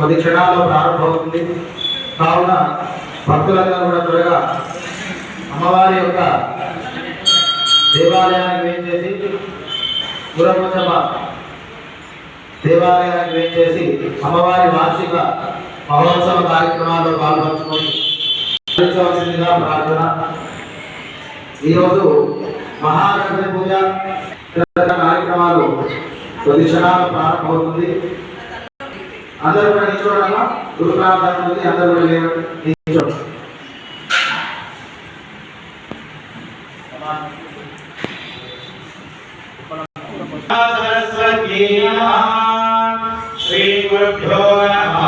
కొద్ది క్షణాల్లో ప్రారంభమవుతుంది. కావున భక్తులందరూ కూడా త్వరగా అమ్మవారి యొక్క దేవాలయానికి వేయించేసి గురపోచమ్మ దేవాలయానికి వేయించేసి అమ్మవారి వార్షిక మహోత్సవ కార్యక్రమాల్లో పాల్పంచుకొని ప్రార్థన. ఈరోజు మహాగణపతి పూజ కార్యక్రమాలు కొద్ది క్షణాలు ప్రారంభమవుతుంది. అందరూ కూడా నిల్చోడమ్మా. గురు ప్రార్థన ఉంది. అందరూ కూడా నిల్చోండి. సరస్వతీ శ్రీ గురుభ్యో నమః.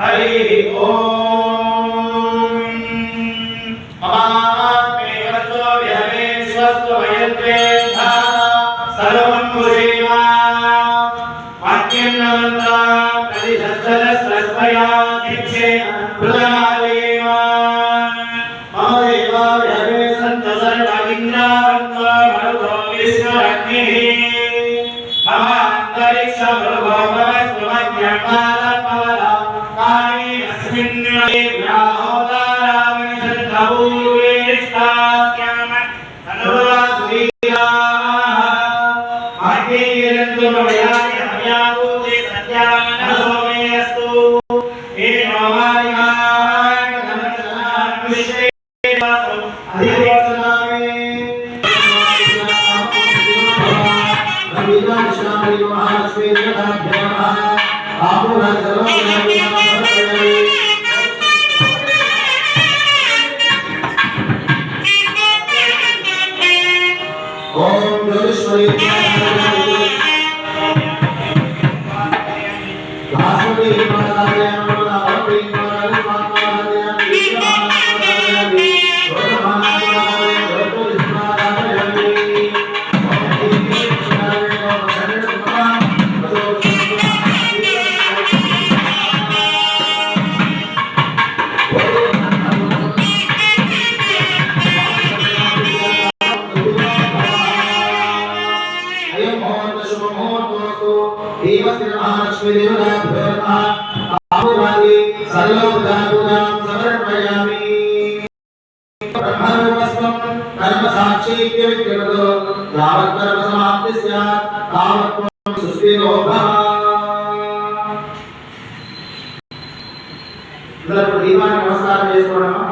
హరి ఓం. నమస్కారం చేసుకోవడం.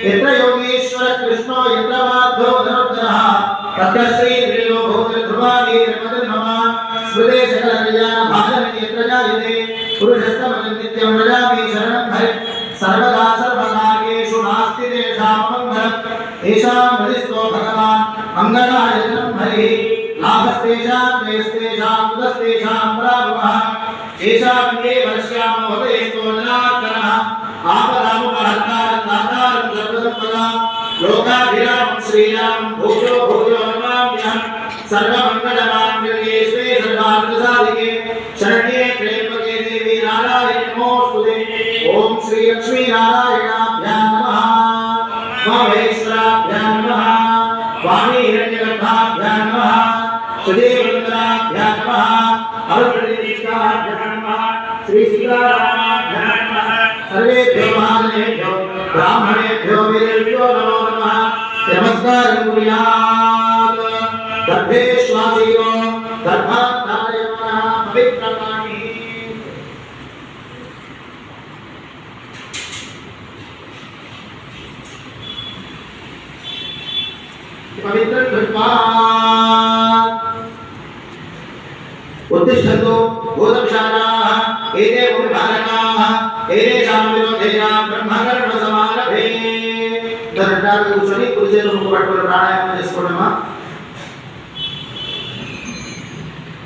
यत्र योगेश्वर कृष्णो यत्र माधव धनुर्धरः तत्र श्री वीरो भूत ध्रुवाणी निर्मदन्मः स्मृते सकल कल्याण भाजन यत्र जायते पुरुषस्तमं नित्यं व्रजामि शरणं हरे सर्वदा सर्वकार्येषु नास्ति तेषां मङ्गलं तेषां हरिस्तो भगवान् मङ्गलायतनं हरिः लाभस्तेषां देस्तेषां कुतस्तेषां पराभवः तेषां ये वर्ष्यामो हृदयस्तो जनार्दनः आपदामुपहर्तारं दातारं सर्वसम्पदां लोकाभिरामं श्रीरामं भूयो भूयो नमाम्यहं सर्वमङ्गलमाङ्गल्ये श्री सर्वार्थसाधिके शरण्ये त्र्यम्बके देवी नारायणी नमोस्तुते ओम श्री लक्ष्मी नारायणाभ्यां नमः महेश्वराभ्यां नमः वाणी हिरण्यगर्भाभ्यां नमः सुदेवरुद्राभ्यां नमः श्री सीतारामाभ्यां सर्वेभ्यो महाजनेभ्यो ब्राह्मणेभ्यो वीरेभ्यो नमो नमः नमस्कारं कुर्यात् गर्भेश्वासीनो गर्भाधारयमनः पवित्रकामी पवित्र कृत्वा उत्तिष्ठन्तु भूतविशालाः एते भूमिभारकाः एतेषां विरोधेन ब्रह्मकर्मसमारभे दर्डार కూర్చొని కుడి చేతులు ముక్కు పట్టుకొని ప్రాణాయామం చేసుకోవడమా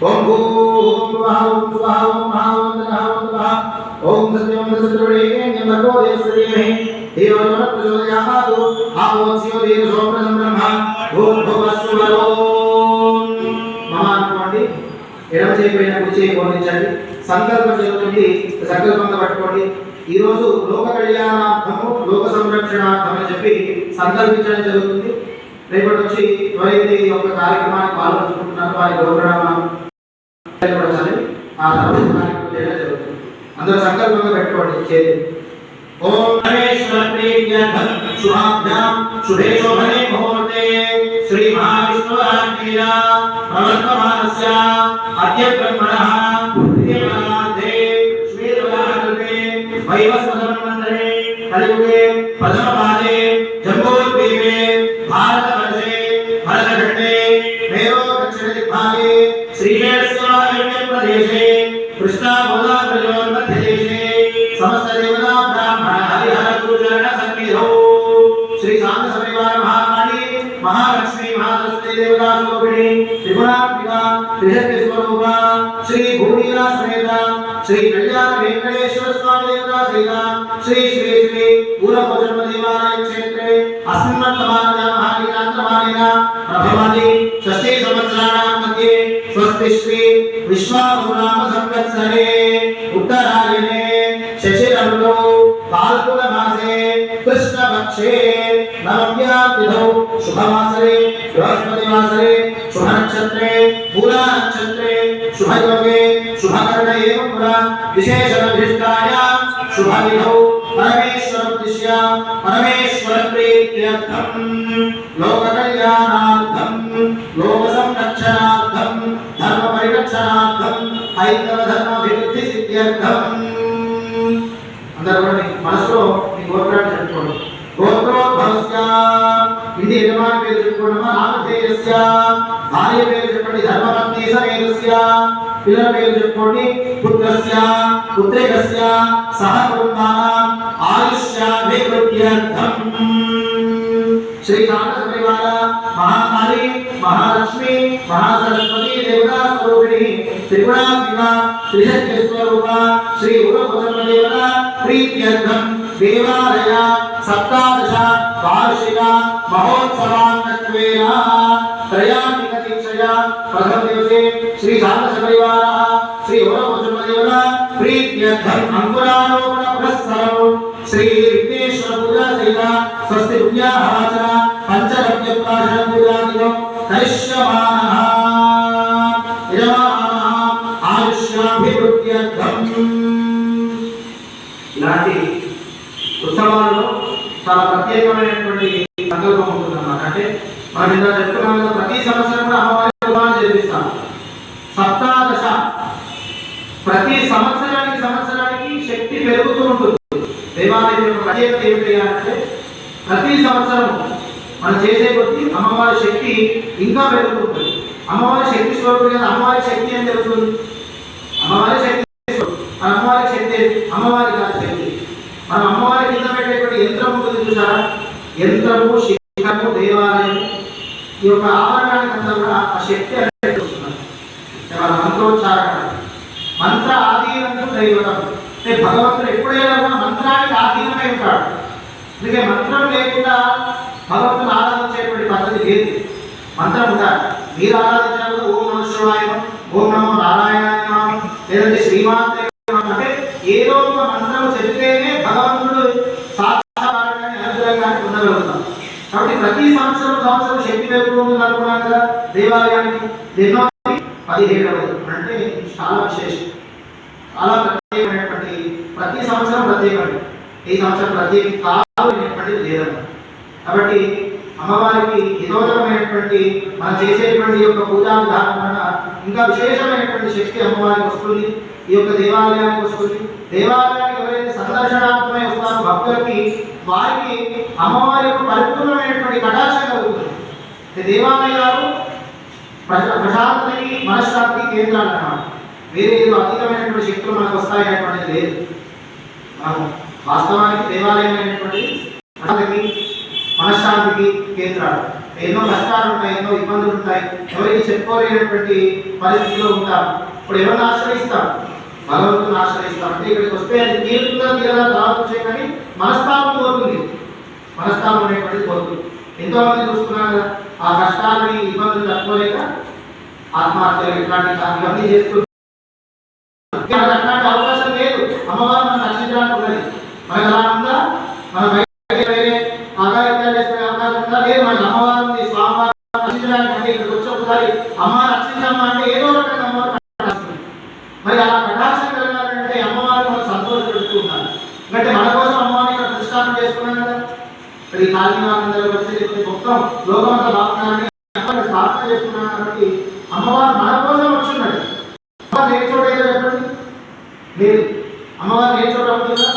ఓం భూర్భువః ఓం స్వః ఓం మహామంత్రః ఓం తః ఓం సత్యం సత్యవరేణ్యం భర్గో దేవస్య ధీమహి ధియో యో నః ప్రచోదయాత్ ఆపోస్యో దీర్ఘోప్రదం బ్రహ్మ భూర్భువస్సువరో మమ అనుకోండి ఎడమ చేయి పైన కుడి చేయి బోధించండి సంకల్పం చేయండి సంకల్పంగా పట్టుకోండి ఈ రోజు లోక కళ్యాణార్థము లోక సంరక్షణార్థం అని చెప్పి సంకల్పించడం జరుగుతుంది రేపటి నుంచి ఎవరైతే ఈ యొక్క కార్యక్రమాన్ని పాల్గొంటున్నారో వారి గౌరవం కూడా చదివి ఆ తర్వాత కార్యక్రమం చేయడం జరుగుతుంది అందరూ సంకల్పంగా పెట్టుకోండి చేతి ఓం పరమేశ్వర ప్రీత్యర్థం శుభాభ్యాం శుభే శోభనే ముహూర్తే శ్రీ మహావిష్ణురాజ్ఞేయ ప్రవర్తమానస్య అద్య బ్రహ్మణః ద్వితీయమాదే శ్వేతవాహకల్పే వైవస్వతమన్వంతరే కలియుగే ప్రథమపాదే జంబోద్వీపే भारतवर्षे भरतखण्डे मेरो दक्षिणदिग्भागे श्रीशैलस्वारण्यप्रदेशे कृष्णागोदावरीयोर्मध्यदेशे समस्तदेवता ब्राह्मण हरिहरगुरुचरणसन्निधौ श्री शान्तसपरिवार महाकाली महालक्ष्मी महासरस्वती देवता स्वरूपिणी त्रिगुणात्मिका त्रिशक्तिस्वरूपा श्री भूमिला समेत श्री कल्याण वेंकटेश्वर स्वामी देवता सहित श्री श्री श्री पूर्वजन्म देवालय क्षेत्रे अस्मिन् महालिकान्तमानेन प्रभवति षष्ठी संवत्सराणां मध्ये स्वस्ति श्री विश्वावसुनाम संवत्सरे उत्तरायणे शशिरमणौ फाल्गुनमासे कृष्णपक्षे नवम्यां तिथौ शुभवासरे बृहस्पतिवासरे शुभनक्षत्रे मूलानक्षत्रे शुभयोगे शुभकर्ण एव पुरा विशेषणविशिष्टायां शुभविधौ परमेश्वरोद्दिश्य परमेश्वरप्रीत्यर्थं लोककल्याणार्थं लोकसंरक्षणार्थं धर्मपरिरक्षणार्थं ऐक्यधर्माभिवृद्धिसिद्ध्यर्थं అందరూ మనసులో మీ గోత్రాన్ని చెప్పుకోండి గోత్రోద్భవస్య ఇది యజమాని పేరు చెప్పుకోవడమా నామధేయస్య భార్య పేరు చెప్పండి ధర్మపత్ని సమేతస్య పిల్లల పేరు చెప్పుకోండి పుత్రస్య పుత్రికస్య సహ కుటుంబానాం ఆయుష్యాభివృద్ధ్యర్థం శ్రీ శాంతపరివార మహాకాళి మహాలక్ష్మి మహాసరస్వతి దేవతా స్వరూపిణి త్రిగుణాత్మిక త్రిశక్తి స్వరూప శ్రీ ఉగ్రపుత్ర దేవత ప్రీత్యర్థం దేవాలయ సప్తాదశ వార్షిక మహోత్సవాంగత్వేన త్రయాత్మిక దీక్షయా ప్రథమ దివసే శ్రీ శాంతపరివార శ్రీ ఉగ్రపుత్ర దేవత ప్రీత్యర్థం అంకురారోపణ పురస్సరం श्री विघ्नेश्वर पूजा सहित स्वस्ति पुण्याहाचन पंचगव्य प्राशन पूजादिको करिष्यमानः यजमानः आयुष्याभिवृद्ध्यर्थं ఇలాంటి ఉత్సవాలలో చాలా ప్రత్యేకమైనటువంటి సంకల్పం ఉంటుందన్నమాట. అంటే మనం ఇంత చెప్పుకున్నాం కదా, ప్రతి సంవత్సరం కూడా అమ్మవారి ఉత్సవాలు జరిపిస్తాం. సప్తాదశ ప్రతి సంవత్సరానికి శక్తి పెరుగుతూ ఉంటుంది. దేవాలయం యొక్క ప్రత్యేకత ఏమిటి అంటే ప్రతి సంవత్సరం మనం చేసే కొద్దీ అమ్మవారి శక్తి ఇంకా పెరుగుతుంది. అమ్మవారి శక్తి స్వరూపం కదా, అమ్మవారి శక్తి అని జరుగుతుంది. అమ్మవారి శక్తి అమ్మవారి శక్తి అమ్మవారి కాదు శక్తి. మనం అమ్మవారి కింద పెట్టేటువంటి యంత్రం ఉంటుంది చూసారా, యంత్రము శిఖరము దేవాలయం ఈ యొక్క ఆవరణానికి అంతా కూడా ఆ శక్తి అనేది వస్తున్నారు. మంత్రోచ్చారణ మంత్ర ఆధీనంతో దైవతం అంటే భగవంతుడు ఎప్పుడైనా కూడా మంత్రానికి ఆధీనమై ఉంటాడు. అందుకే మంత్రం లేకుండా భగవంతుని ఆరాధించేటువంటి పద్ధతి లేదు. మంత్రం ఉండాలి. మీరు ఆరాధించినప్పుడు ఓం నమః శివాయ, ఓం నమో నారాయణాయ లేదంటే శ్రీమాత్రే అంటే ఏదో ఒక మంత్రం చెప్తేనే భగవంతుడు సాక్షాత్కారాన్ని అనుగ్రహాన్ని పొందగలుగుతాం. కాబట్టి ప్రతి సంవత్సరం శక్తి పెరుగుతుంది అనుకున్నాం కదా దేవాలయానికి. 17వ అంటే చాలా విశేషం, చాలా ప్రత్యేకమైనటువంటి, ప్రతి సంవత్సరం ప్రత్యేకమైనది. ఈ సంవత్సరం ప్రత్యేకం కావాలనేటువంటిది లేదన్నమాట. కాబట్టి అమ్మవారికి ఏదోరకమైనటువంటి మనం చేసేటువంటి యొక్క పూజా విధానం వలన ఇంకా విశేషమైనటువంటి శక్తి అమ్మవారికి వస్తుంది, ఈ యొక్క దేవాలయానికి వస్తుంది. దేవాలయానికి ఎవరైతే సందర్శనాత్మకమై వస్తారో భక్తులకి, వారికి అమ్మవారి యొక్క పరిపూర్ణమైనటువంటి కటాక్షం కలుగుతుంది. దేవాలయాలు ప్రశాంతతకి, మనశ్శాంతి కేంద్రాలు అన్నమాట. వేరే ఏదో అతీతమైనటువంటి శక్తులు మనకు వస్తాయనేటువంటిది లేదు. మనం వాస్తవానికి దేవాలయం అనేటువంటి మనశ్శాంతికి కేంద్రాలు. ఎన్నో కష్టాలు ఉంటాయి, ఎన్నో ఇబ్బందులు ఉంటాయి, ఎవరికి చెప్పుకోలేనటువంటి పరిస్థితిలో ఉంటారు. ఇప్పుడు ఎవరిని ఆశ్రయిస్తాం? భగవంతుని ఆశ్రయిస్తాం. అంటే ఇక్కడికి వస్తే అది తీరుతుందా తీరదా తర్వాత వచ్చే, కానీ మనస్తాపం పోతుంది, మనస్తాపం అనేటువంటిది పోతుంది. ఎంతో మంది చూస్తున్నారు కదా, ఆ కష్టాలని ఇబ్బందులు తట్టుకోలేక ఆత్మహత్యలు ఇట్లాంటి ఇవన్నీ చేస్తున్నారు. అట్లాంటి అవకాశం లేదు. అమ్మవారు మనం రక్షించడానికి ఉన్నది. మనకు అలా ఉందా? మన వేరే ఆగాయత్యాలు చేసుకునే అవకాశం ఉందా? లేదు. మనకి అమ్మవారిని స్వామివారు రక్షించడానికి అంటే ఇక్కడికి వచ్చి ఒకసారి అమ్మ రక్షించమ్మా అంటే ఏదో రకంగా అమ్మవారు కటాక్షిస్తుంది. మరి అలా కటాక్షం కలగాలంటే అమ్మవారు మనం సంతోషపెడుతూ ఉండాలి. ఎందుకంటే మన కోసం అమ్మవారిని ఇక్కడ ప్రతిష్టాపన చేసుకున్నాం కదా. ఇక్కడ ఈ కాళీనాథందరూ వచ్చి మొత్తం లోకమంతా బాగున్నారని స్థాపన చేసుకున్నాం కాబట్టి అమ్మవారు మన కోసం వచ్చిందండి. అమ్మవారు ఏ చోట ఏదో చెప్పండి లేదు, అమ్మవారు ఏ చోట అవుతుందా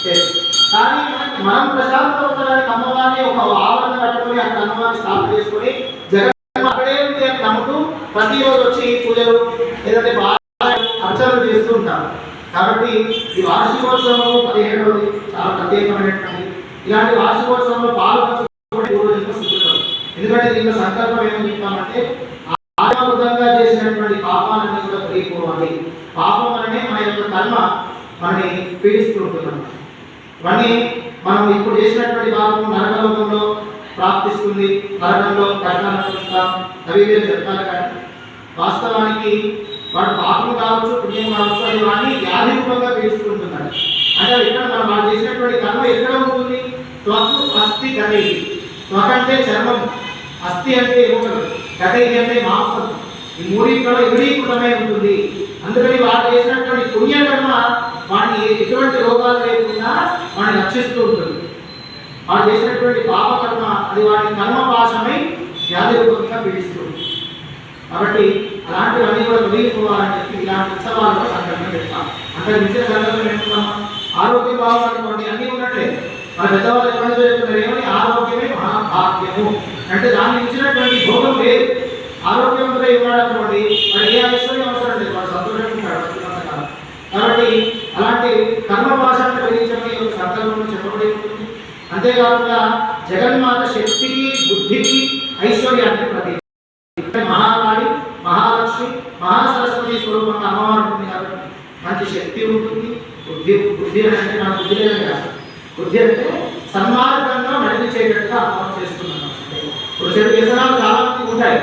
లేదు. కానీ మనం ప్రశాంతం ఉండడానికి అమ్మవారిని ఒక ఆవరణ కట్టుకొని అక్కడ అమ్మవారిని స్థాపన చేసుకొని జగన్ అక్కడే ఉంది అని నమ్ముతూ ప్రతిరోజు వచ్చి పూజలు ఏదంటే అర్చనలు చేస్తూ ఉంటారు. కాబట్టి ఈ వార్షికోత్సవం 17వది చాలా ప్రత్యేకమైనటువంటి. ఇలాంటి వార్షికోత్సవంలో పాల్గొనడం. ఎందుకంటే దీంట్లో సంకల్పం ఏమని చెప్తామంటే ఆత్మబద్ధంగా చేసినటువంటి పాపాలన్నీ కూడా తొలగిపోవాలి. పాపం వలనే మన యొక్క కర్మ మనని పీడిస్తూ ఉంటున్నాం. ఇవన్నీ మనం ఇప్పుడు చేసినటువంటి పాపం నరకలోకంలో ప్రాప్తిస్తుంది, నరకంలో కష్టాలు అనుభవిస్తాం, అవి వేరు చెప్తారు. కానీ వాస్తవానికి వాడు పాపం కావచ్చు, పుణ్యం కావచ్చు, అది వాడిని వ్యాధి రూపంగా పీడిస్తుంటున్నాడు. అంటే ఇక్కడ మనం వాడు చేసినటువంటి కర్మ ఎక్కడ ఉంటుంది? త్వకు అస్థి గతై. త్వక్ అంటే చర్మం, అస్థి అంటే ఎముకలు, గతై అంటే మాంసం. ఈ మూడింటిలో ఇవిడీకృతమై ఉంటుంది. అందుకని వాడు చేసినటువంటి పుణ్యకర్మ వాడిని ఎటువంటి రోగాలు లేకుండా వాడిని రక్షిస్తూ ఉంటుంది. వాడు చేసినటువంటి పాపకర్మ అది వాడిని కర్మపాశమై వ్యాధి రూపంగా పీడిస్తుంది. కాబట్టి అలాంటివన్నీ కూడా తొలగిపోవాలని చెప్పి ఇలాంటి ఉత్సవాలలో సంకల్పం పెడతాం. అంటే నిత్య సంకల్పం ఏంటున్నామా? ఆరోగ్యం బాగున్నటువంటి అన్నీ ఉన్నట్లే మన పెద్దవాళ్ళు ఎప్పటి నుంచో చెప్తున్నారు ఏమని? ఆరోగ్యమే మహాభాగ్యము. అంటే దాన్ని ఇచ్చినటువంటి భోగం లేదు. ఆరోగ్యవంతుగా ఇవ్వడానికి వాడు ఏ ఐశ్వర్యం అవసరం లేదు, వాడు సంతోషంగా ఉంటాడు. కాబట్టి అలాంటి కర్మపాశాన్ని కలిగించమని ఒక సంకల్పంలో చెప్పబడి ఉంటుంది. అంతేకాకుండా జగన్మాత శక్తికి, బుద్ధికి, ఐశ్వర్యానికి ప్రతీక. మహాకాళి, మహాలక్ష్మి, మహాసరస్వతి స్వరూపంగా అమ్మవారు ఉంటుంది. కాబట్టి మంచి శక్తి ఉంటుంది. బుద్ధి అంటే మన బుద్ధి లేదని కాదు. బుద్ధి అంటే సన్మార్గంగా నడిపించేటట్టుగా అమ్మవారు చేస్తున్నాం. ఇప్పుడు చెడు వ్యసనాలు చాలా మందికి ఉంటాయి.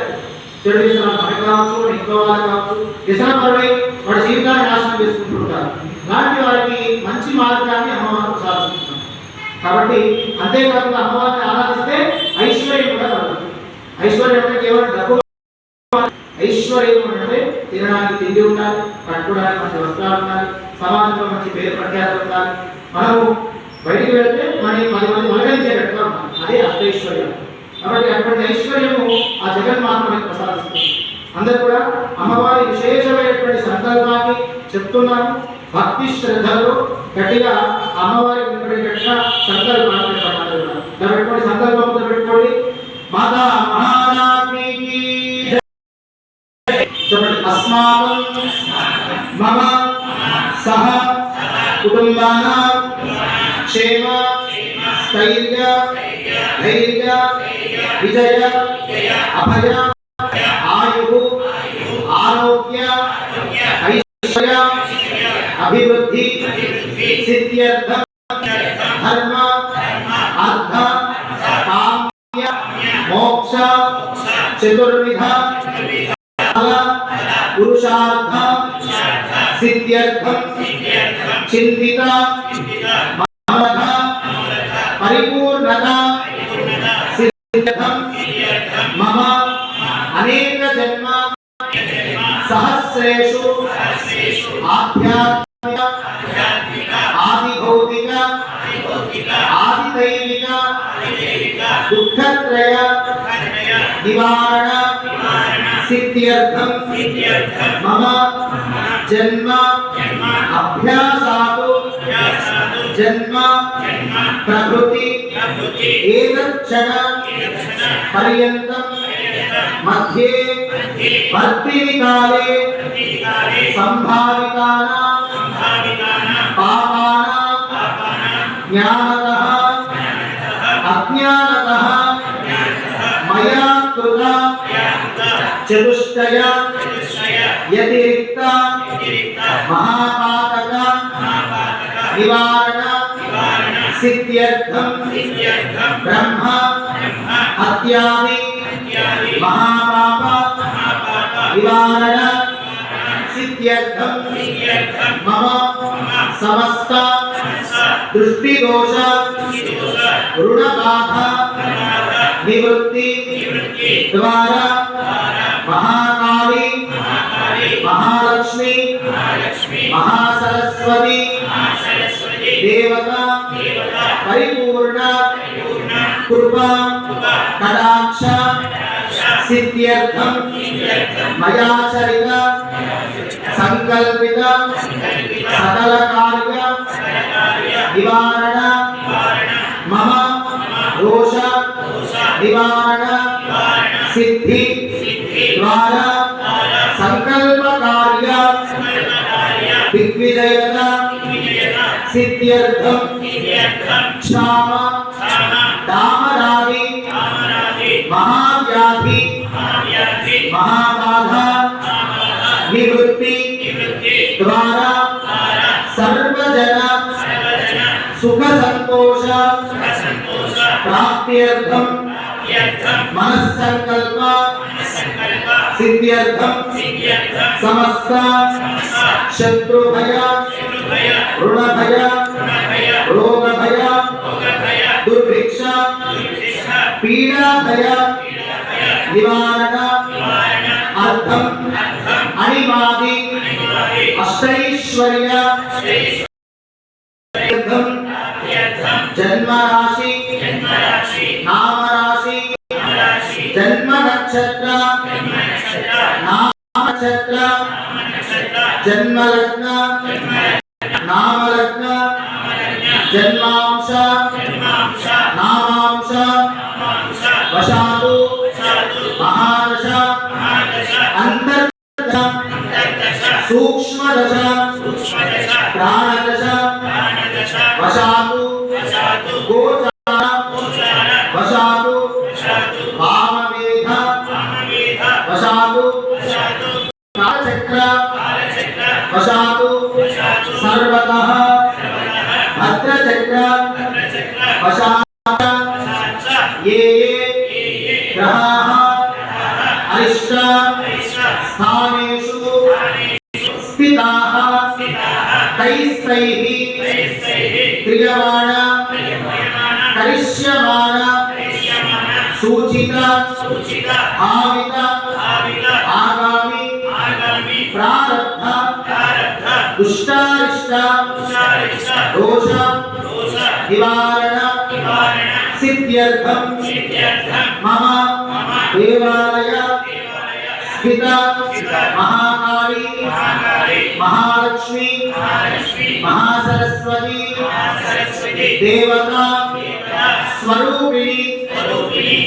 చెడు వ్యసనాలు మనకి కావచ్చు, ఇంట్లో వాళ్ళకి కావచ్చు. వ్యసనం పడి వాడి జీవితాన్ని నాశనం చేసుకుంటుంటారు. అలాంటి వారికి మంచి మార్గాన్ని అమ్మవారు సాధిస్తున్నారు. కాబట్టి అంతేకాకుండా అమ్మవారిని ఆరాధిస్తే ఐశ్వర్యం కూడా కలుగుతుంది. ఐశ్వర్యం అంటే కేవలం డబ్బు. ఐశ్వర్యం అంటే తినడానికి తిండి ఉండాలి, కట్టుకోవడానికి మంచి వస్త్రాలు ఉండాలి, సమాజంలో మంచి పేరు ప్రఖ్యాతులు ఉండాలి. మనము బయటికి వెళ్తే మన 10 మంది మలగలించేటట్టుగా ఉండాలి. అదే అష్టైశ్వర్యం. కాబట్టి అటువంటి ఐశ్వర్యము ఆ జగన్మాత మనకు ప్రసాదిస్తుంది. అందరూ కూడా అమ్మవారి విశేషమైనటువంటి సంకల్పాన్ని చెప్తున్నాను. భక్తి శ్రద్ధలు గట్టిగా అమ్మవారి వినపడేటట్టుగా సంకల్పాన్ని పెట్టుకోండి. సంకల్పంతో పెట్టుకోండి. మాతా మహారాజ్ఞికి అస్మాకం మమ సహ కుటుంబానాం క్షేమ స్థైర్య ధైర్య విజయ అభయ ఆయు ఆరోగ్య ఐశ్వర్య అభివృద్ధి సిద్ధ్యర్థ ధర్మ అర్థ కామ్య మోక్ష చతుర్విధ పురుషార్థ సిద్ధ్యర్థం చింతిత మనోరథ పరిపూర్ణత సిద్ధ్యర్థం మమ అనేక జన్మ సహస్రేషు ఆధ్యాత్మిక ఆదిభౌతిక ఆదిదైవిక దుఃఖత్రయ నివారణ సిద్ధ్యర్థం మమ జన్మ అభ్యాసాతు జన్మ ప్రకృతి ఏతచ్చన పర్యంతం మధ్యే వర్తినికాలే సంభావితానాం పాపానాం జ్ఞానతః అజ్ఞానతః మయా కృత చతుష్టయ వ్యతిరిక్త మహాపాతక నివారణ సిద్ధ్యర్థం బ్రహ్మ హత్యాది మహాపాప నివారణ సిద్ధ్యర్థం మమ సమస్త దృష్టిదోష రుణబాధ నివృత్తి ద్వారా మహాకాళి మహాలక్ష్మి మహాసరస్వతి దేవత పరిపూర్ణ కృపా కటాక్ష సిద్ధ్యర్థం మయాచరిత సంకల్పిత సకల కార్య నివారణ మమ దోష నివారణ సిద్ధి ద్వారా సంకల్ప కార్య దిగ్విజయత సిద్ధ్యర్థం క్షామ దామరాది మహావ్యాధి మహాబాధ నివృత్తి ద్వారా సర్వజన సుఖ సంతోష ప్రాప్త్యర్థం మనస్సంకల్ప సిద్ధ్యర్థం సమస్త శత్రుభయ రుణభయ రోగభయ దుర్భిక్ష పీడాభయ నివారణ అర్థం అణిమాది అష్టైశ్వర్య జన్మరాశి నామరాశి జన్మ నక్షత్ర నామనక్షత్ర జన్మలగ్న నామలగ్న జన్మాంశ నామాంశ వశాతు మహాదశ అంతర్దశ సూక్ష్మదశ ప్రాణదశ వశాతు గోచార వశాతు వామవేధ వశాతు కాలచక్ర వశాతు సర్వతః భద్రచక్ర వశాత్ ఏ గ్రహాः అరిష్ట స్థానేషు స్థితాः తైస్తైః క్రియమాణ కరిష్యమాణ సూచిత భావిత ఆగామి ప్రారబ్ధ దుష్టారిష్ట దోష నివారణ సిద్ధ్యర్థం మమ దేవాలయ స్థిత మహాకాళి మహాలక్ష్మి మహాసరస్వతి దేవత స్వరూపిణి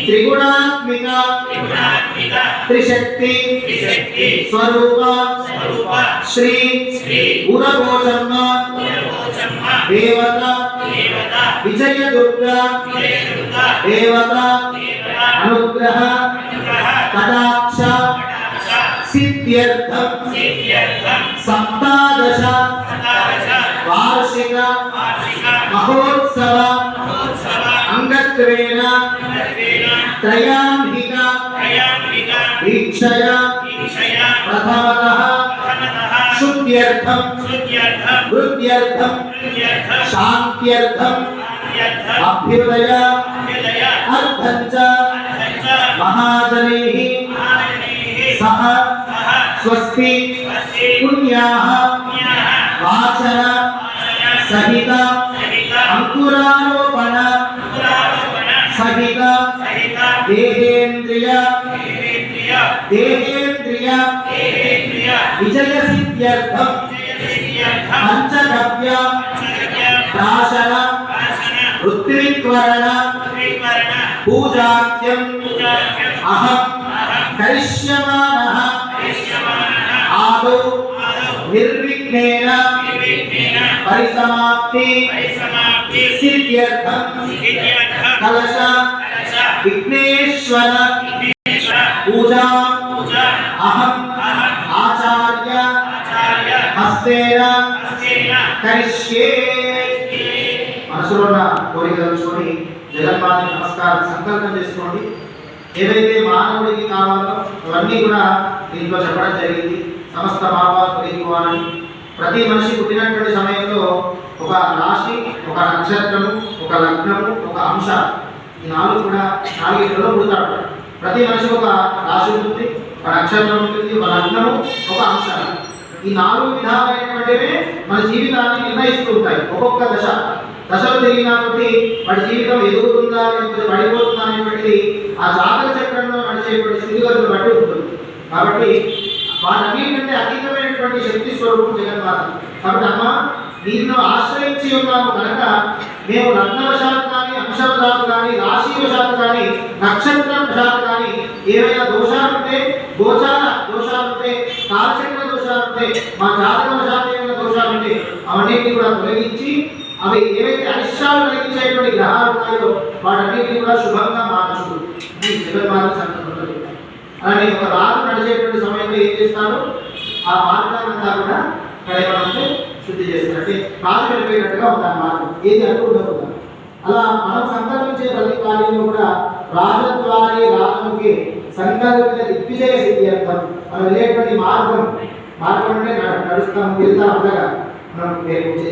త్రిగుణాత్మిక త్రిశక్తి స్వరూప శ్రీ ఉరగోచమ్మ దేవత విజయదుర్గ దేవత అనుగ్రహ కటాక్ష సిద్ధ్యర్థం సప్తాదశ వార్షిక మహోత్సవ అంగత్వేన త్రయాంబిక దీక్షయ ప్రథమతః శుద్ధ్యర్థం వృద్ధ్యర్థం శాంత్యర్థం అభ్యుదయ అర్థం చ మహాజనైః సహ స్వస్తి పుణ్యాః ఆచర సహిత అంకురారోపణ సహిత దేహేంద్రియ విజయ సిద్ధ్యర్థం పంచగవ్య ప్రాశన ఋత్విక్వరణ పూజాఖ్యం అహం కరిష్యమానః ఆదౌ నిర్విఘ్నేన పరిసమాప్తి సిద్ధ్యర్థం కలశ విఘ్నేశ్వర పూజా అహం ఆచార్య హస్తేన కరిష్యే. మనసులో ఉన్న కోరిక తెలుసుకొని జగన్మాతకి నమస్కారం సంకల్పం చేసుకోండి. ఏవైతే మానవుడికి కావాలో అవన్నీ కూడా దీంట్లో చెప్పడం జరిగింది. సమస్త పాపాలు తొలగిపోవాలని, ప్రతి మనిషి పుట్టినటువంటి సమయంలో ఒక రాశి, ఒక నక్షత్రము, ఒక లగ్నము, ఒక అంశ, ఈ నాలుగు కూడా నాలుగిట్లో పుడతాడు. ప్రతి మనిషి ఒక రాశి ఉంటుంది, ఒక నక్షత్రం ఉంటుంది, ఒక లగ్నము, ఒక అంశ. ఈ నాలుగు విధాలైనటువంటివే మన జీవితాన్ని నిర్ణయిస్తూ ఉంటాయి. ఒక్కొక్క దశలు తిరిగిన కొద్దీ వాడి జీవితం ఎదుగుతుందా లేకపోతే పడిపోతుందా అనేటువంటిది ఆ జాతక చక్రంలో నడిచేటువంటి స్థితిగతులు బట్టి ఉంటుంది. కాబట్టి వాటన్నిటికంటే అతీతమైనటువంటి శక్తి స్వరూపం జగన్మాత. కాబట్టి అమ్మ, నిన్ను ఆశ్రయించి ఉన్నాము కనుక మేము లగ్నవశాత్తు కానీ, అంశవశాత్తు కానీ, రాశివశాత్తు కానీ, నక్షత్రవశాత్తు కానీ ఏవైనా దోషాలుంటే, గోచార దోషాలుంటే, కాలచక్ర దోషాలుంటే, మా జాతకవశాత్తు ఏమైనా దోషాలుంటే అవన్నింటినీ కూడా తొలగించి అవి ఏవైతే అనిష్టాలు కలిగించేటువంటి గ్రహాలు ఉన్నాయో వాటన్నిటిని కూడా శుభంగా మార్చు జగన్మాత సంకల్పంలో. అలానే ఒక రాజు నడిచేటువంటి సమయంలో ఏం చేస్తారో ఆ మార్గాలంతా కూడా కడగడంతో శుద్ధి చేస్తారు. అంటే రాజు వెళ్ళిపోయినట్టుగా ఉంటారు మార్గం, ఏది అనుకుంటారు. అలా మనం సంకల్పించే ప్రతి కార్యంలో కూడా రాజద్వారి రాజముకి సంకల్పిత దిగ్విజయ సిద్ధి అర్థం. మనం వెళ్ళేటువంటి మార్గం అంటే నడుస్తాం, వెళ్తాం. అంతగా మనం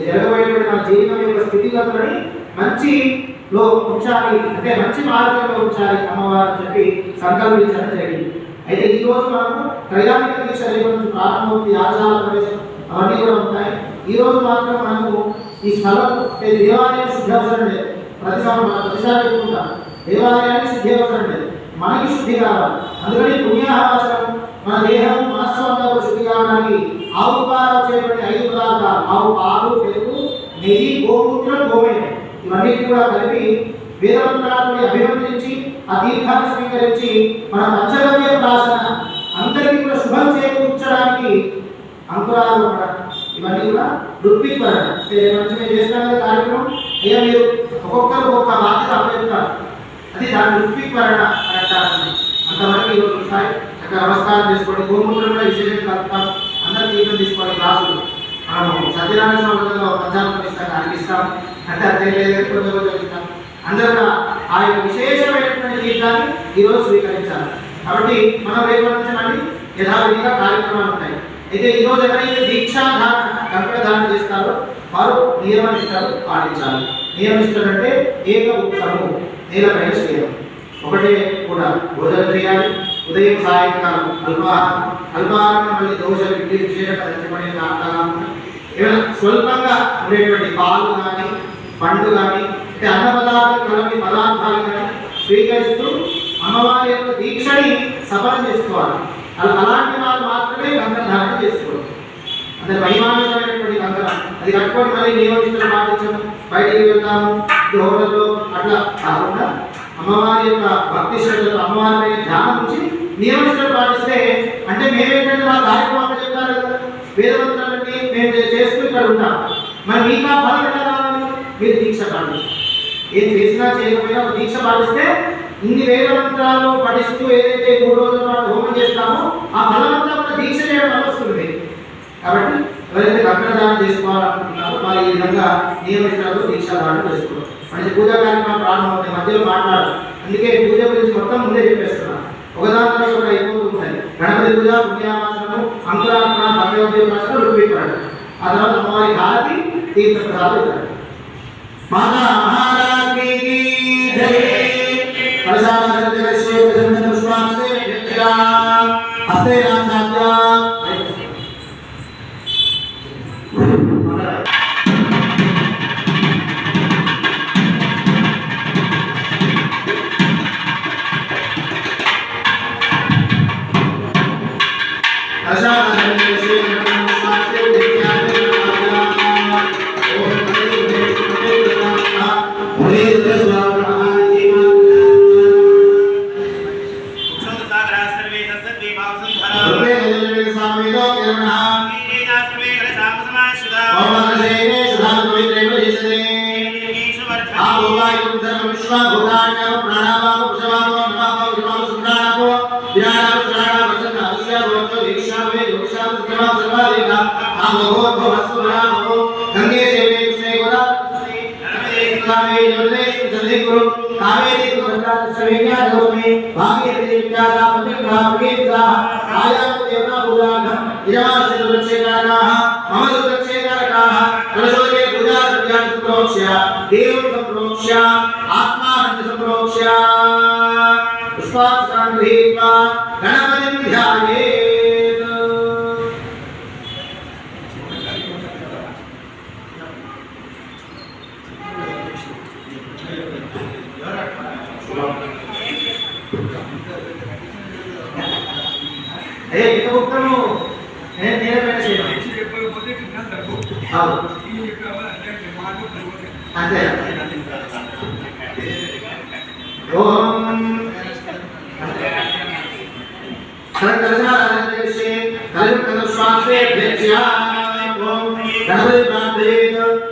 జరగబోయేటువంటి మన జీవితం యొక్క స్థితిగతులని మంచిలో ఉంచాలి, అంటే మంచి మార్గంలో ఉంచాలి అమ్మవారు చెప్పి సంకల్పించడం జరిగింది. అయితే ఈ రోజు మనము త్రైయామిక దీక్ష రేపటి ప్రారంభమవుతుంది, ఆచార ప్రవేశం అవన్నీ కూడా ఉంటాయి. ఈ రోజు మాత్రం మనము ఈ స్థలం అంటే దేవాలయం శుద్ధి అవసరం లేదు. ప్రతిసారి చెప్పుకుంటాం దేవాలయానికి శుద్ధి అవసరం లేదు, మనకి శుద్ధి కావాలి. అందుకని పుణ్యాహవాచనం మన దేహం మనస్సు అంతా శుద్ధి కావడానికి ఆవు పాలు వచ్చేటువంటి 5 పదార్థాలు, ఆవు పాలు, పెరుగు, నెయ్యి, గోమూత్రం, గోమయం ఇవన్నిటిని కూడా కలిపి వేదమంత్రాన్ని అభిమంత్రించి ఆ తీర్థాన్ని స్వీకరించి మన పంచగవ్య ప్రాసన అందరికీ కూడా శుభం చేకూర్చడానికి అంకురారోపణ ఇవన్నీ కూడా ఋత్విక్వరణ. మేము చేస్తాం కదా కార్యక్రమం, అయ్యా మీరు ఒక్కొక్కరు ఒక్కొక్క బాధ్యత అప్పచెప్తారు, అది దాని ఋత్విక్వరణ అంటారు. అంతవరకు ఈరోజు ఉంటాయి. అక్కడ నమస్కారం చేసుకోండి. గోమూత్రం కూడా విశేషంగా కలుపుతాం. అందరూ తీర్థం తీసుకోండి. క్లాసులు మనము సత్యనారాయణ స్వామిలో పంచామృతం ఇస్తాం, అనిపిస్తాం, అంటే అర్థం అందరూ కూడా ఆ యొక్క విశేషమైనటువంటి తీర్థాన్ని ఈరోజు స్వీకరించాలి. కాబట్టి మనం రేపటి నుంచి మళ్ళీ యథావిధిగా కార్యక్రమాలు ఉంటాయి. అయితే ఈరోజు ఎవరైతే దీక్షాధారణ కంకణధారణ చేస్తారో వారు నియమనిష్టలు పాటించాలి. నియమనిష్టలు అంటే ఏకముక్తము, నేలపైన చేయడం, ఒకటే కూడా భోజనం చేయాలి. ఉదయం సాయంకాలం అల్పాహారం మళ్ళీ దోశ ఇడ్లీ విశేషపడి ఏమైనా స్వల్పంగా ఉండేటువంటి పాలు కానీ పండు కానీ అంటే అన్న పదార్థాలు కలిపి పదార్థాలు కానీ స్వీకరిస్తూ అమ్మవారి యొక్క దీక్షని సఫలం చేసుకోవాలి. అలాంటి వాళ్ళు మాత్రమే కంకణధారణ చేసుకోవాలి. అంటే మహిమాన్వితమైనటువంటి కంకణం అది కట్టుకొని మళ్ళీ నియమించడం పాటించడం, బయటికి వెళ్తాము హోటల్లో అట్లా కాకుండా అమ్మవారి యొక్క భక్తి శ్రద్ధతో అమ్మవారి ధ్యానం నుంచి నియమించడం పాటిస్తే, అంటే మేమేంటంటే మా కార్యక్రమాలు చెప్తారు కదా వేదమంత్రాలన్నీ మేము చేస్తూ ఇక్కడ ఉంటాం, మరి మీకు ఆ ఫలం ఎలా రావాలి? మీరు దీక్ష పాటించాలి. ఏం చేసినా చేయకపోయినా ఒక దీక్ష పాటిస్తే ఇన్ని వేదమంత్రాలు పఠిస్తూ ఏదైతే 3 రోజుల పాటు హోమం చేస్తామో ఆ ఫలమంతా కూడా దీక్ష చేయడం వల్ల వస్తుంది. కాబట్టి ఎవరైతే కంకణధారణ చేసుకోవాలనుకుంటున్నారో వారు ఈ విధంగా నియమించాలో దీక్షాధారణ చేసుకోవాలి. మంచి పూజా కార్యక్రమం ప్రారంభమవుతాయి, మధ్యలో మాట్లాడాలి. అందుకే పూజ గురించి మొత్తం ముందే చెప్పేస్తున్నాను. ఒకదాని తర్వాత ఒకటి అయిపోతూ ఉంటాయి. గణపతి పూజ, పుణ్యావాసనము, అంకురార్పణ, పంచగవ్య ప్రాసన, ఋత్విక్వరణ, ఆ తర్వాత అమ్మవారి హారతి, తీర్థప్రసాదం ఇస్తారు. మాతా మహారాజ్ఞి జై. హస్తే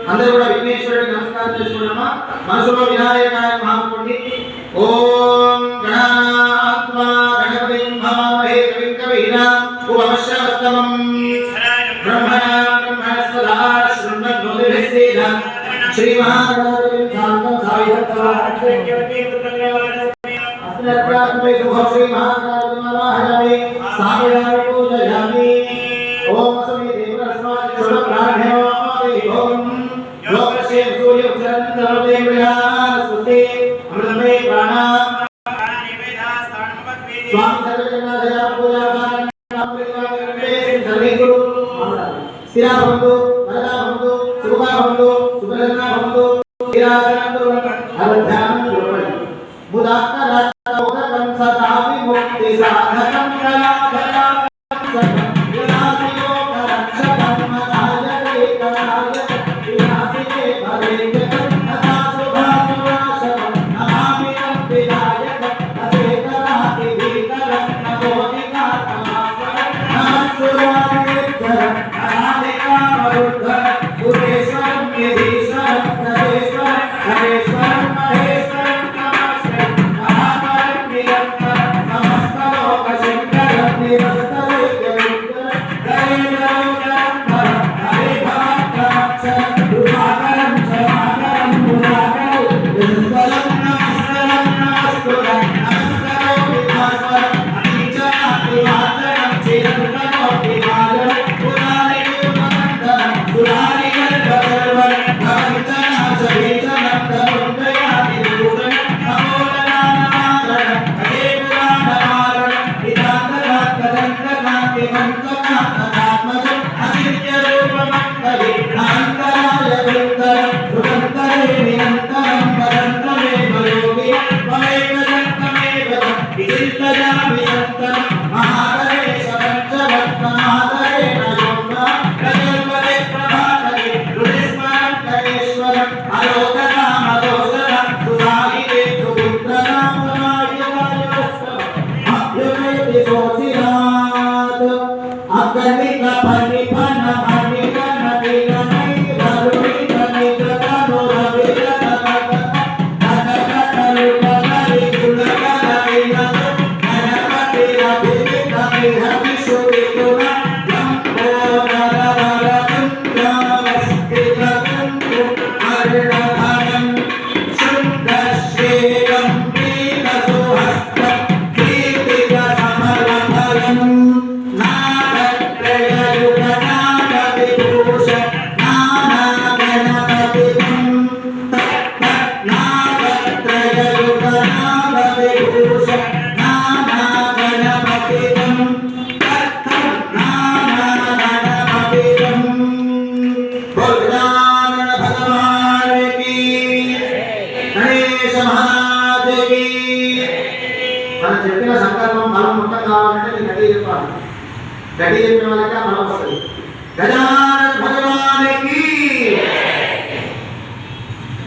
అందరూ కూడా విఘ్నేశ్వరుడికి నమస్కారం చేసుకున్నామా మనసులో వినాయకాయ మహాపుణ్ణి ఓం గణాత్మా గణపతిం భవామహే కవిం కవీనాం ఉపమశ్రవస్తమం బ్రహ్మణా బ్రహ్మణస్పదా శృణ్వద్భుతిభిస్సేద శ్రీ మహాగణపతిం శాంతం సాయిధత్వాహ్యవతి అస్మద్భ్యాత్మే శుభ శ్రీ మహాగణపతిం నమః సామయామి పూజయామి ఓం సమీ దేవరస్మాత్ శుభప్రాణ్యో ఓం లోకస్య సూర్య ఉత్తరంతరదే విహారస్తుతే అమృతమే ప్రాణా స్వామి సర్వజనాదయ పూజాకారం సర్వేగురు స్థిరాభవంతు వరదాభవంతు శుభాభవంతు శుభలగ్నాభవంతు స్థిరాసనంతు అర్ధ్యానం కుర్వణి బుధాత్తరాత్తౌదకం సదా విముక్తి గట్టి చెప్పిన వాళ్ళకి మనం వస్తుంది. గజానన భగవానికి,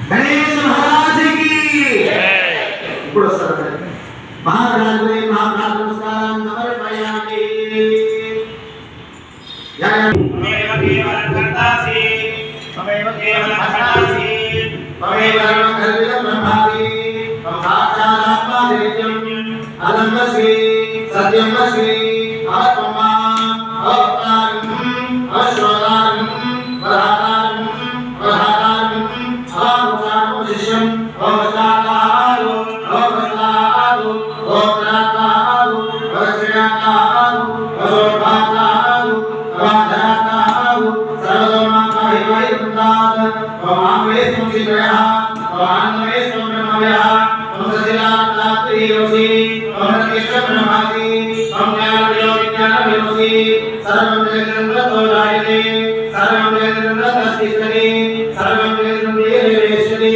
గణేశ మహారాజుకి. ఇప్పుడు వస్తారు మహారాజుని మహాప్రాణ నమస్కారం సమర్పయామి. त्वमेव केवलं कर्तासि त्वमेव केवलं कर्तासि त्वमेव सर्वकल्पितं ब्रह्मासि त्वं साक्षादात्मा नित्यं अनन्तमस्मि सत्यमस्मि आत्मा अवतारम् अश्वतारम् वरातारम् वरातारम् अवामुचारम् शिष्यम् अवतारु अवतारु अवतारु अवश्रयातारु अवतारु अवतारु सर्वधर्माकारिवाय वृन्दात् त्वमावेशं चित्रयः त्वमान्वेषं ब्रह्मव्यः त्वं सचिदानन्दात्रियोऽसि त्वं प्रत्यक्षं ब्रह्मासि त्वं ज्ञानविज्ञानवियोऽसि सर्वं जगदन्ततो जायते सर्वं जगदन्तस्तस्तिष्ठति सर्वं जगदन्तेर्वेष्यति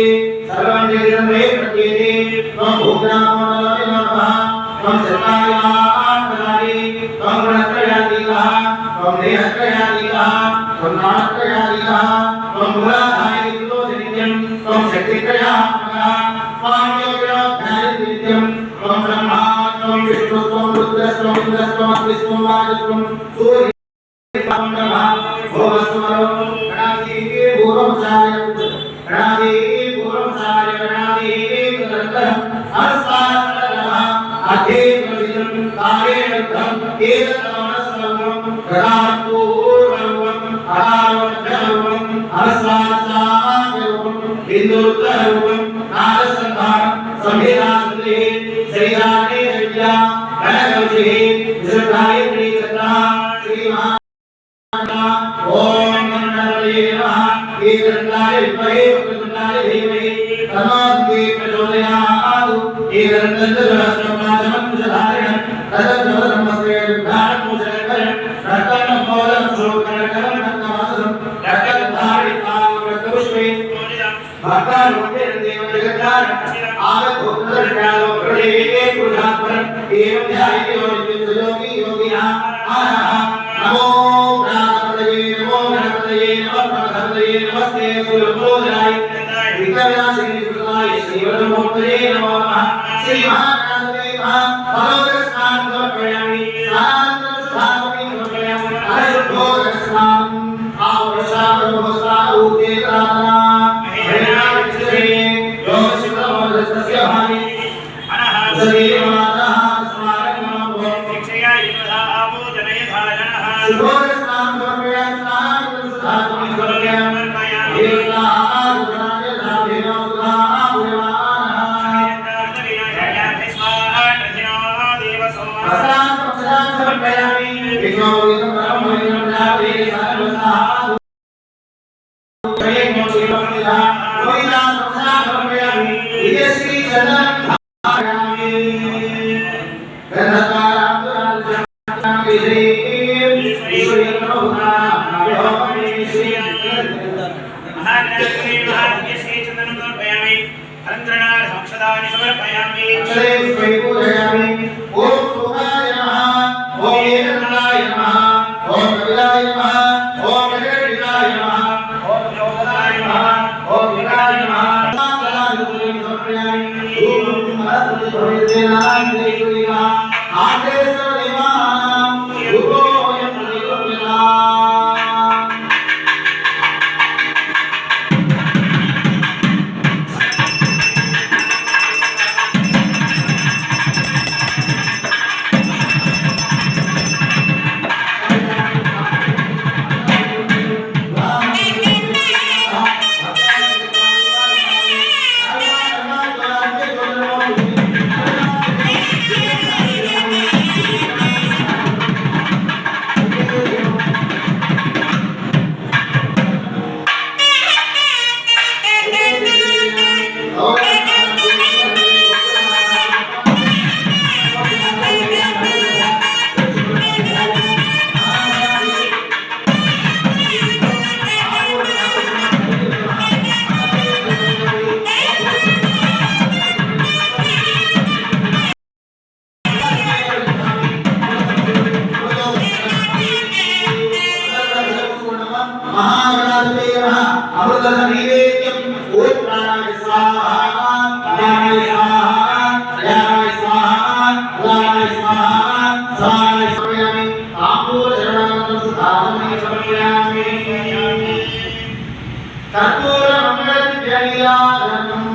सर्वं जगदन्ते प्रतीयते त्वं भूतनामोऽनलमिनोऽर्थः त्वं सर्वादिवात्मनादि त्वं गुणत्रयातीतः त्वं देहत्रयातीतः त्वं नामत्रयातीतः त्वं मूलाधारी नित्यं त्वं शक्तित्रयात्मकः त्वं योगिनोऽध्यायनित्यं त्वं ब्रह्मा त्वं विष्णु त्वं रुद्रस्त्वं इन्द्रस्त्वं अग्निस्त्वं वायुस्त्वं सूर्यस्त्वं ब्रह्मा भोगस्वरो गणादि पूर्वचार्य गणादि पूर्वचार्य गणादि तदनन्तरम् अस्मात्तरः अध्येतविदं कार्येणं एतत्तमस्सर्वं गणापूर्वं आरोग्यरूपं अस्मात्तारूपं बिन्दुरुद्ररूपं नादसन्धानं संहितासुतिः शरीराणि विद्या गणकवचिः विसृतायत्री चन्द्रा श्रीमहा ओम नमः ईश्वराय विद्महे वक्रतुण्डाय धीमहि तन्नो प्रचोदयात् ईश्वरतन्त्रस्वमाचमन्तधारिणं तदज्जवधर्मस्य विद्यानमोचनं रत्नमोदं शोकरकरं रत्नमासं रत्नधारितावृतपुष्पे भक्तानुदेव जगत्कार आगतोत्तरकालो प्रदेवे पुरात्मन एवं ध्यायति योगी योगिना आहा नमो नमो गणपतये नमः प्रभुये नमस्ते सूर्यपूजाय विकव्यासिनी सुताय श्रीवरमूर्तये नमो नमः श्री महाकालये भगवतस्नान समर्पयामि सानन्दसुधामि समर्पयामि अशुद्धोदस्नान आवशावभोसा उतेताना हरिनामश्री योगशिवमोदस्य भानि अनः सदेवमाता स्मारकं भवति शिक्षया यथा आपूजने धारणः शुभोदस्नान समर्पयामि सानन्दसुधामि समर्पयामि देवता आगुणाय धामेन सुधा अमृत नैवेद्यम ओम प्राणाय स्वाहा प्राणाय स्वाहा प्राणाय स्वाहा प्राणाय स्वाहा स्वाहाय समर्पयामि तांबूल चरणानंदं सुधामि समर्पयामि कर्पूर मंगल दिव्यनीलाधनम्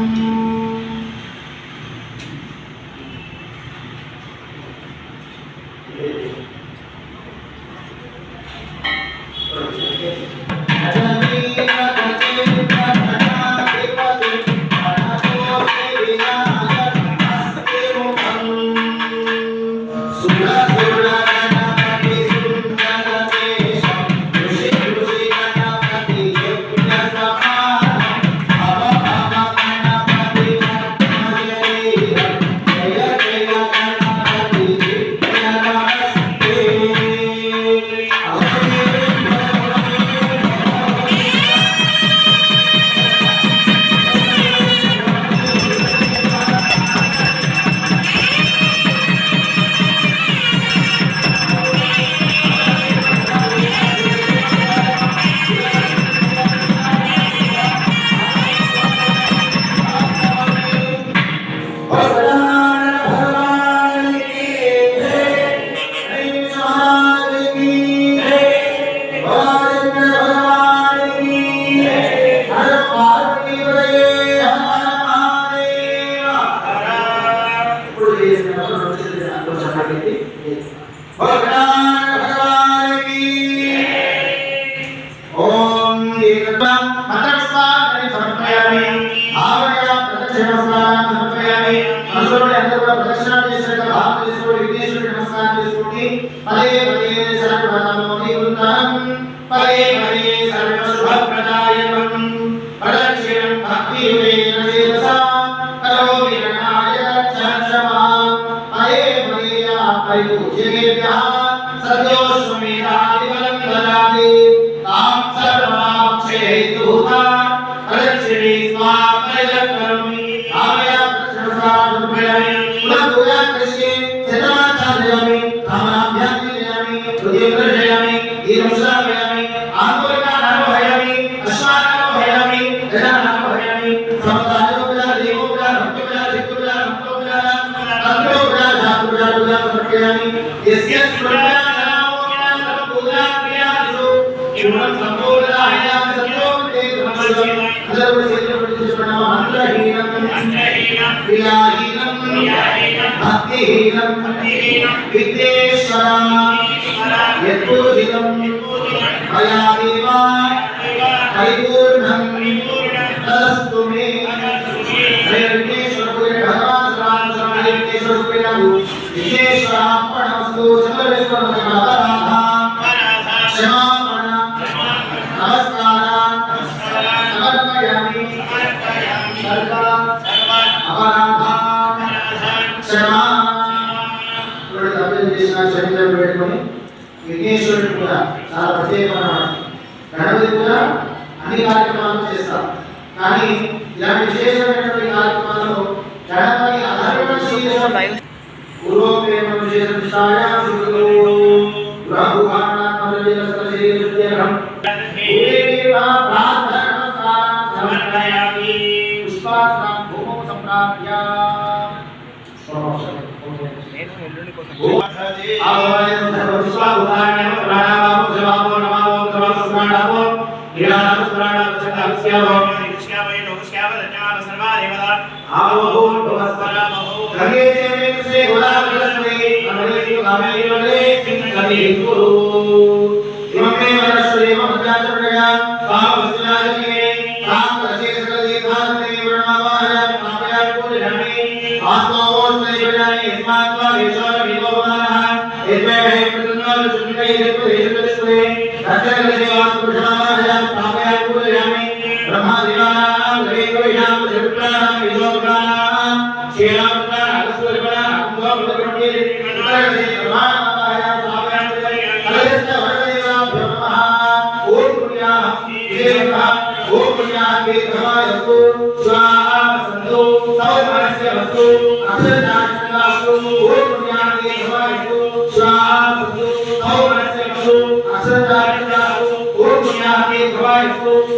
स्वाहा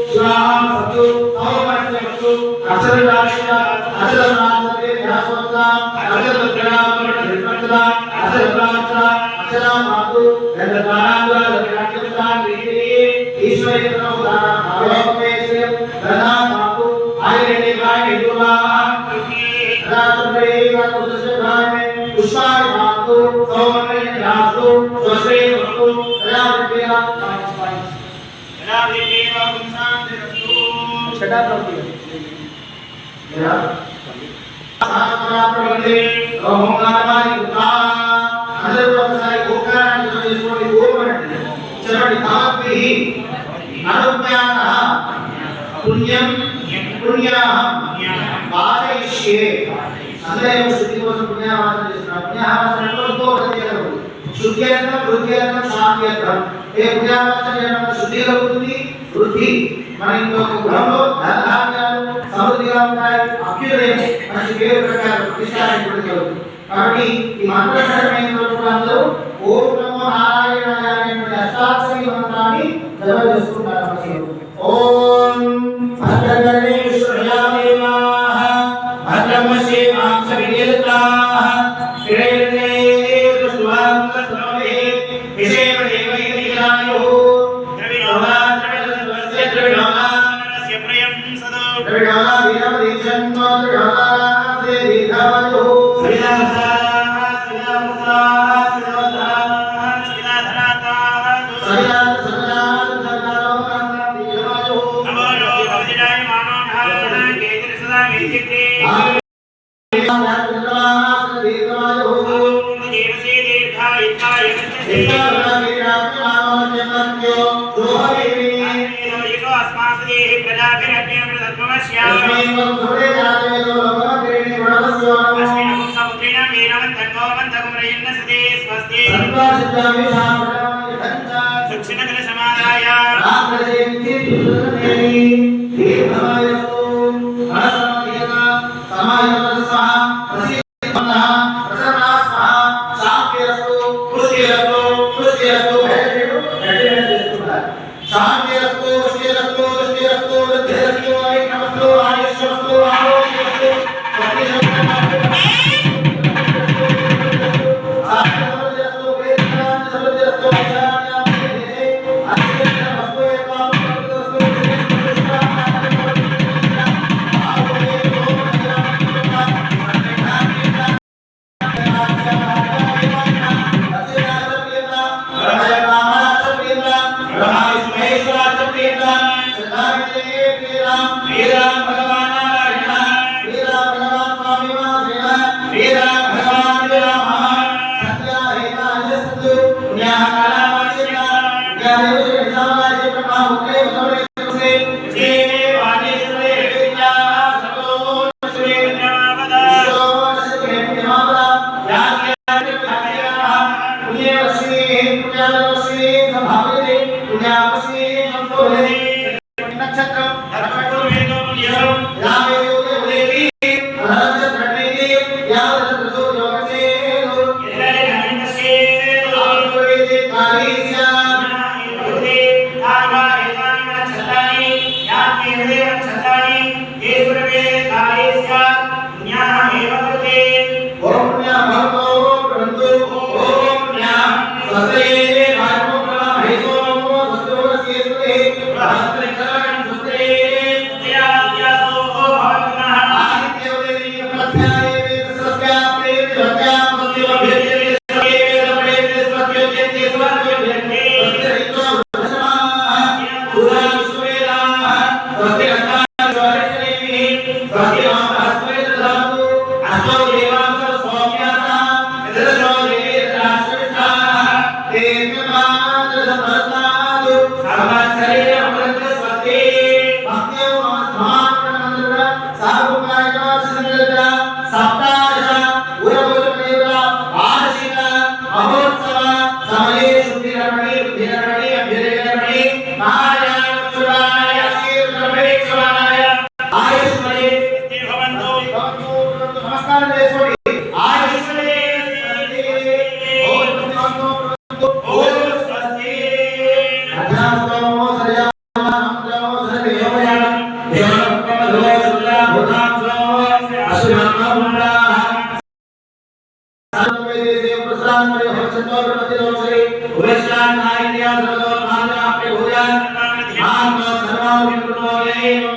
स्वाहा सतु सौमनस्यस्तु अक्षरराशिया अक्षरराजते ध्यासोत्सा अक्षरद्रयामृतद्रया अक्षरप्राचा अक्षरमातु गंधकारांगला लक्ष्मीकांत रीतिये ईश्वरीयतनो दाना भावोपदेशे दना मातु आयने गाय दुला रात्रप्रेगा कुदशधाने पुष्पाय मातु सौमनय ध्यासु स्वश्रे वस्तु दयावृत्तिया दयावृत्तिया शांतिरस्तु छठा प्रवृत्ति या साधनाप्रवृत्ति ओम नारायण गुप्ता अंदर प्रसाई गोकरण जो इसको गोमरण्य चरण तापि अनुज्ञानः पुण्यं पुण्याहं वादयिष्ये अंदर शुद्धि కోసం పుణ్యవాసన చేస్తున్నారు పుణ్యవాసనలో ఇంకో ప్రత్యేకత ఉంది శుద్ధ్యర్థం వృద్ధ్యర్థం శాంత్యర్థం ఏ పుణ్యవాసన చేయడం శుద్ధి కలుగుతుంది వృద్ధి మన ఇంట్లో గృహంలో ధనధాన్యాలు సమృద్ధిగా ఉంటాయి అభ్యుదయం మనకి పేరు ప్రకారం ప్రతిష్టాన్ని కలుగుతుంది కాబట్టి ఈ మంత్రపరమైన అందరూ ఓం నమో నారాయణాయ అనే అష్టాక్షరి మంత్రాన్ని జపం చేసుకుంటారు ఓం భద్రగణే శ్రేయామేవాః భద్రమసి మాంసవినిర్తాః శ్రేయతే దృష్ట్వాంతస్రవే విశేష దేవైర్యాయో ద్రవిణోగా ద్రవిణస్య ద్రవిణోగా మనస్య ప్రియం సదా ద్రవిణోగా వీరమదీక్షన్నో ద్రవిణోగా దేవిధావయో Gracias. Durga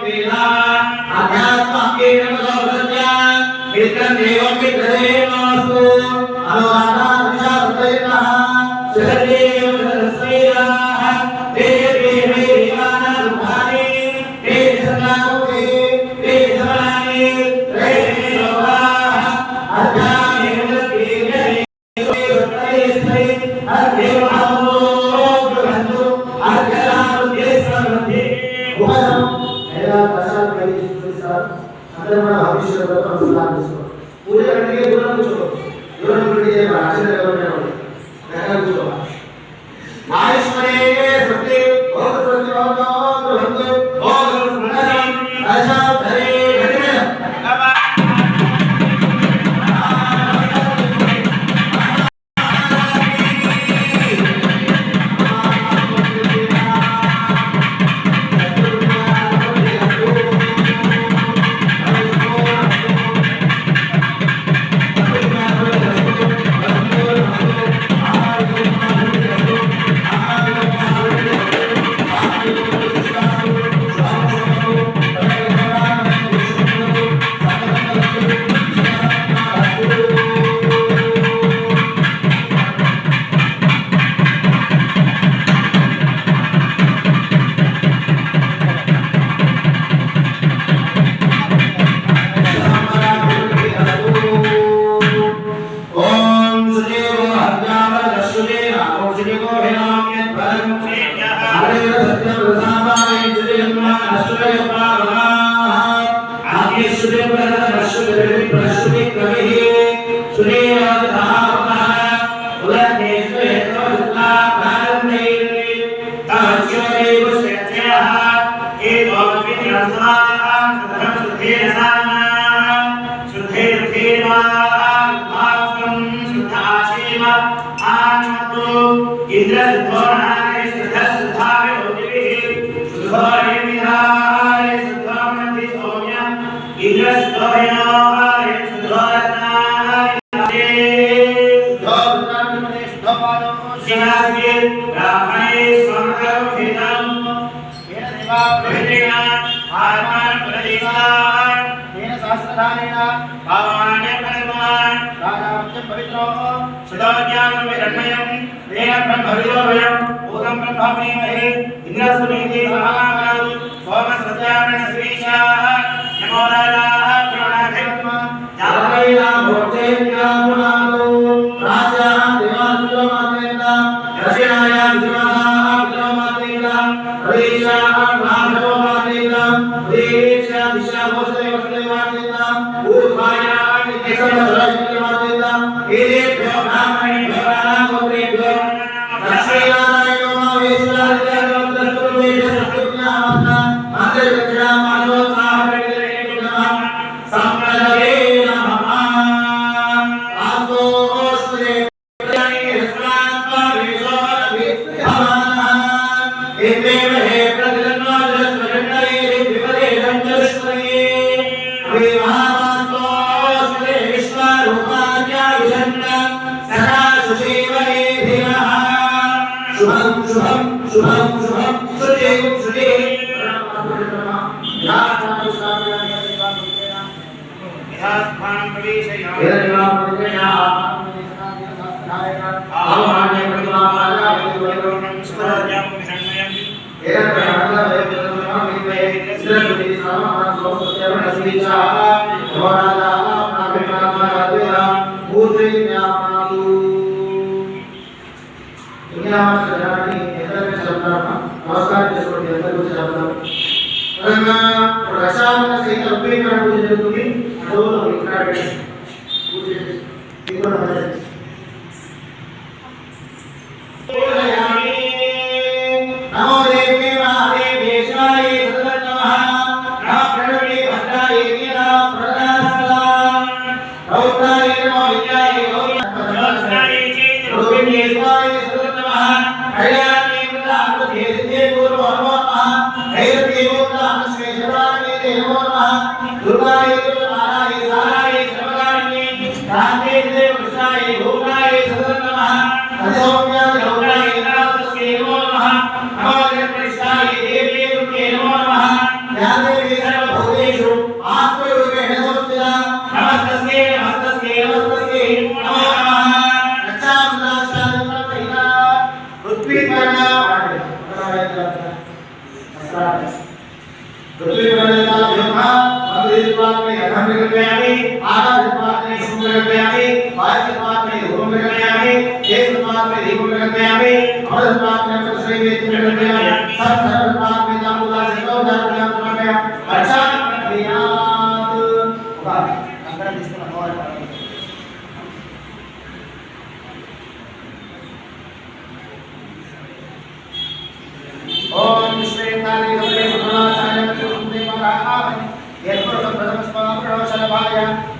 ओम श्रीकाली गौरी भगवाचार्य सुंदे महाराज यत्पुरुष प्रथमस्मः प्रणवशलभाय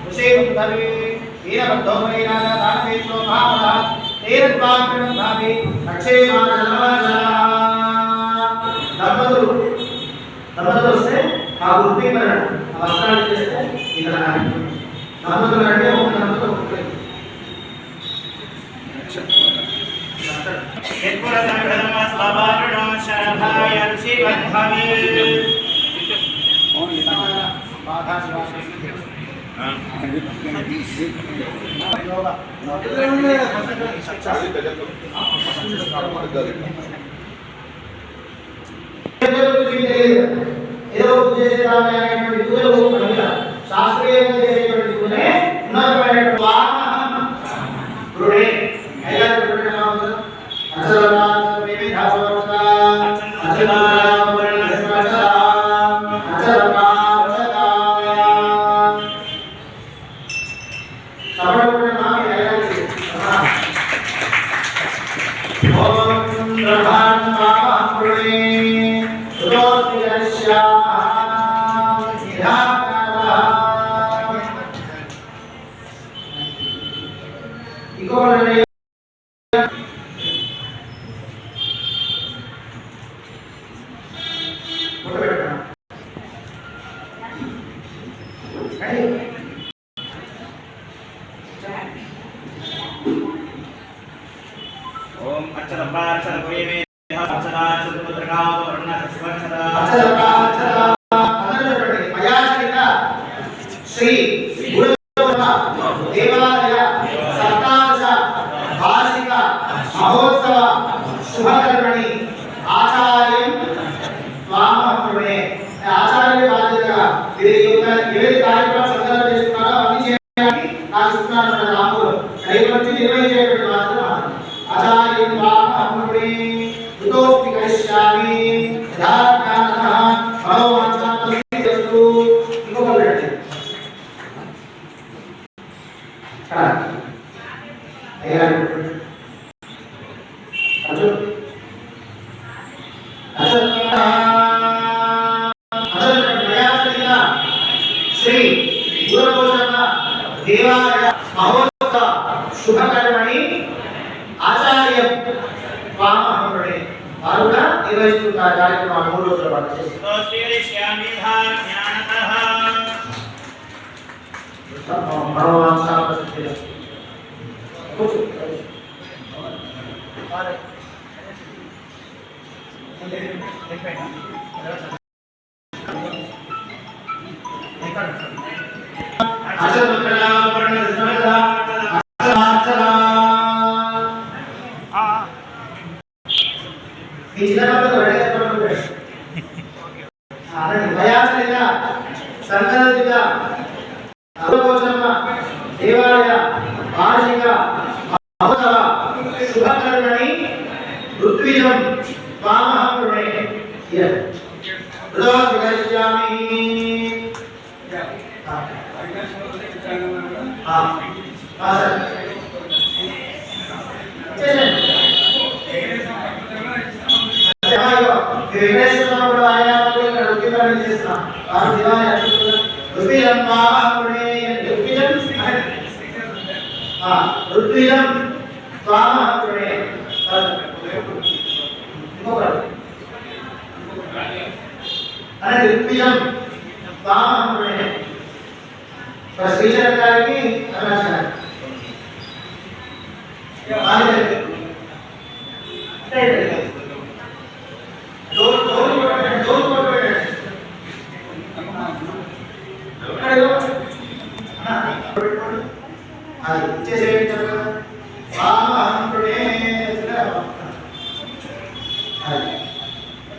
ऋषिमुद्धवे वीरभद्रोमणीनाथ दानवेश्वरो महामहाराज तेरद्वाक्यं भावे अक्षयमानजलवाचा దంపతులు వస్తే ఆ వృత్తి మరి వస్త్రాలు చేస్తే ఇక్కడ దంపతులు అంటే ఒక దంపతులు ఒకటి ఏదో చేసేదాన్ని అనేటువంటి పూజలు శాస్త్రీయంగా చేసేటువంటి పూజనే ఉన్నతమైనటువంటి ओम अक्षरपाक्षर प्रेमे अक्षरा चतुर्भुजगा वर्ण स्वर्णदा अक्षरपाक्षर अयाचित श्री गुरुदेव देवालय सप्तादश वार्षिक महोत्सव शुभकर्मणि आचार्यं स्वामहृणे आचार्य बाध्यतగా ఏది కార్యక్రమం సందర్భం చేస్తున్నారో అన్ని చేయాలని నాకు ఇస్తున్నాను రాములు రేపటి నిర్వహించేటువంటి బాధ్యత आचार्य वामहृणे उतोस्ति करिष्यामि यथाज्ञानः भगवान्चान्तस्तु ఇంకొక పెట్టండి శ్రీ గురుదేవ దేవాలయ మహోత్సవ శుభకర్మణి ఆచార్యం వామహృणे వారుగా నిర్వహిస్తున్న కార్యక్రమాలు 3 రోజుల పాటు చేస్తారు. సంకల్పిత దేవాలయ వార్షిక మహోత్సవ శుభకర్మణి ఋత్విజం వామహృणे ృదోద్గరిష్యామి ఋత్విజం వామహృणे ఋత్విజం వామహృणे శ్రీశైలం గారికి అరుణాచలం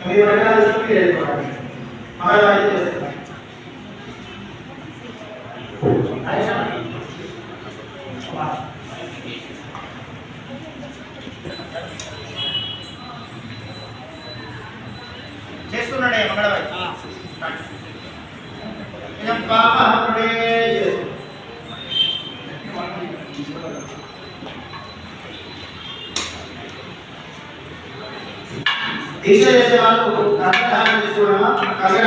మీరు स्वाहा प्रणेय దీక్ష చేసే వాళ్ళు కర్ణధారణ చేసుకోవడమా కర్ణ